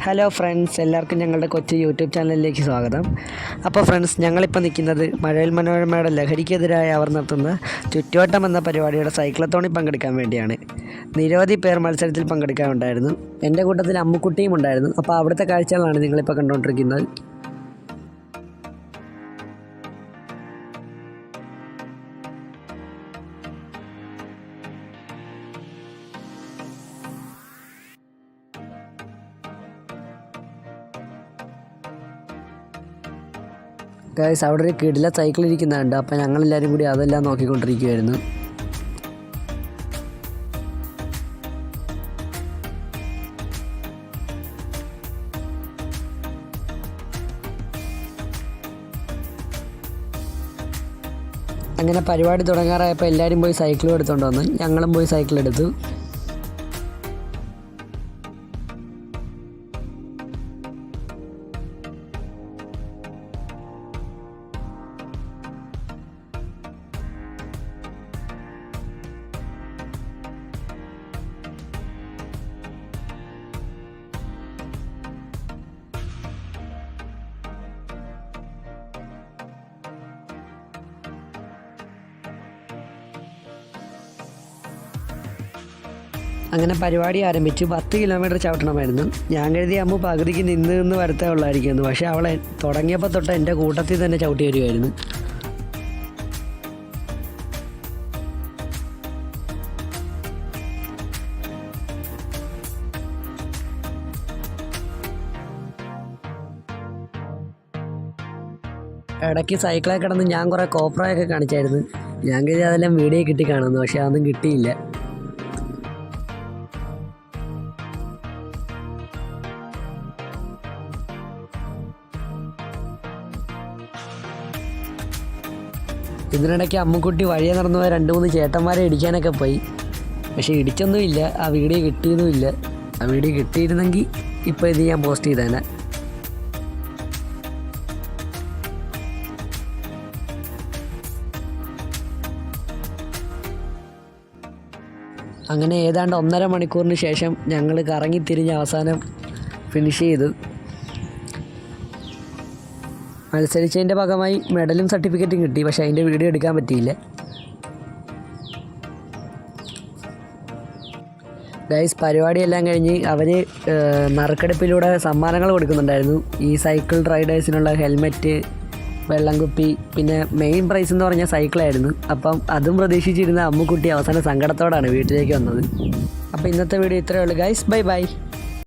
Hello friends, എല്ലാവർക്കും ഞങ്ങളുടെ കൊച്ചു യൂട്യൂബ് ചാനലിലേക്ക് സ്വാഗതം. അപ്പോൾ ഫ്രണ്ട്സ്, ഞങ്ങളിപ്പോൾ നിൽക്കുന്നത് മഴവിൽ മനോരമയുടെ ലഹരിക്കെതിരായി അവർ നടത്തുന്ന ചുറ്റുവട്ടം എന്ന പരിപാടിയുടെ സൈക്ലത്തോണിൽ പങ്കെടുക്കാൻ വേണ്ടിയാണ്. നിരവധി പേർ മത്സരത്തിൽ പങ്കെടുക്കാനുണ്ടായിരുന്നു. എൻ്റെ കൂട്ടത്തിൽ അമ്മുക്കുട്ടിയും ഉണ്ടായിരുന്നു. അപ്പോൾ അവിടുത്തെ കാഴ്ചകളാണ് നിങ്ങളിപ്പോൾ കണ്ടുകൊണ്ടിരിക്കുന്നത്. ഗൈസ്, അവിടെ ഒരു കിടില സൈക്കിൾ ഇരിക്കുന്നുണ്ട്. അപ്പോൾ ഞങ്ങളെല്ലാവരും കൂടി അതെല്ലാം നോക്കിക്കൊണ്ടിരിക്കുമായിരുന്നു. അങ്ങനെ പരിപാടി തുടങ്ങാറായപ്പോൾ എല്ലാവരും പോയി സൈക്കിളും എടുത്തുകൊണ്ട് വന്നു. ഞങ്ങളും പോയി സൈക്കിൾ എടുത്തു. അങ്ങനെ പരിപാടി ആരംഭിച്ചു. 10 കിലോമീറ്റർ ചവിട്ടണമായിരുന്നു. ഞാൻ കരുതി അമ്മ പകുതിക്ക് നിന്ന് വരത്തേ ഉള്ളായിരിക്കുമെന്ന്. പക്ഷേ അവളെ തുടങ്ങിയപ്പോൾ തൊട്ട് എൻ്റെ കൂട്ടത്തിൽ തന്നെ ചവിട്ടി വരുമായിരുന്നു. ഇടയ്ക്ക് സൈക്കിളെ കിടന്ന് ഞാൻ കുറേ കോപ്രയൊക്കെ കാണിച്ചായിരുന്നു. ഞാൻ കരുതി അതെല്ലാം വീഡിയോ കിട്ടി കാണുന്നു. പക്ഷേ അതൊന്നും കിട്ടിയില്ല. ഇതിനിടയ്ക്ക് അമ്മുക്കുട്ടി വഴിയെ നടന്നു പോയ 2-3 ചേട്ടന്മാരെ ഇടിക്കാനൊക്കെ പോയി. പക്ഷേ ഇടിച്ചൊന്നുമില്ല. ആ വീഡിയോ കിട്ടിയതുമില്ല. ആ വീഡിയോ കിട്ടിയിരുന്നെങ്കിൽ ഇപ്പോൾ ഇത് ഞാൻ പോസ്റ്റ് ചെയ്തേനെ. അങ്ങനെ ഏതാണ്ട് 1.5 മണിക്കൂറിന് ശേഷം ഞങ്ങൾ കറങ്ങിത്തിരിഞ്ഞ് അവസാനം ഫിനിഷ് ചെയ്തു. മത്സരിച്ചതിൻ്റെ ഭാഗമായി മെഡലും സർട്ടിഫിക്കറ്റും കിട്ടി. പക്ഷേ അതിൻ്റെ വീഡിയോ എടുക്കാൻ പറ്റിയില്ല. ഗൈസ്, പരിപാടിയെല്ലാം കഴിഞ്ഞ് അവർ നറുക്കെടുപ്പിലൂടെ സമ്മാനങ്ങൾ കൊടുക്കുന്നുണ്ടായിരുന്നു. ഈ സൈക്കിൾ റൈഡേഴ്സിനുള്ള ഹെൽമെറ്റ്, വെള്ളം കുപ്പി, പിന്നെ മെയിൻ പ്രൈസ് എന്ന് പറഞ്ഞാൽ സൈക്കിളായിരുന്നു. അപ്പം അതും പ്രതീക്ഷിച്ചിരുന്ന അമ്മുക്കുട്ടി അവസാനം സങ്കടത്തോടാണ് വീട്ടിലേക്ക് വന്നത്. അപ്പോൾ ഇന്നത്തെ വീഡിയോ ഇത്രയേ ഉള്ളൂ ഗൈസ്. Bye bye.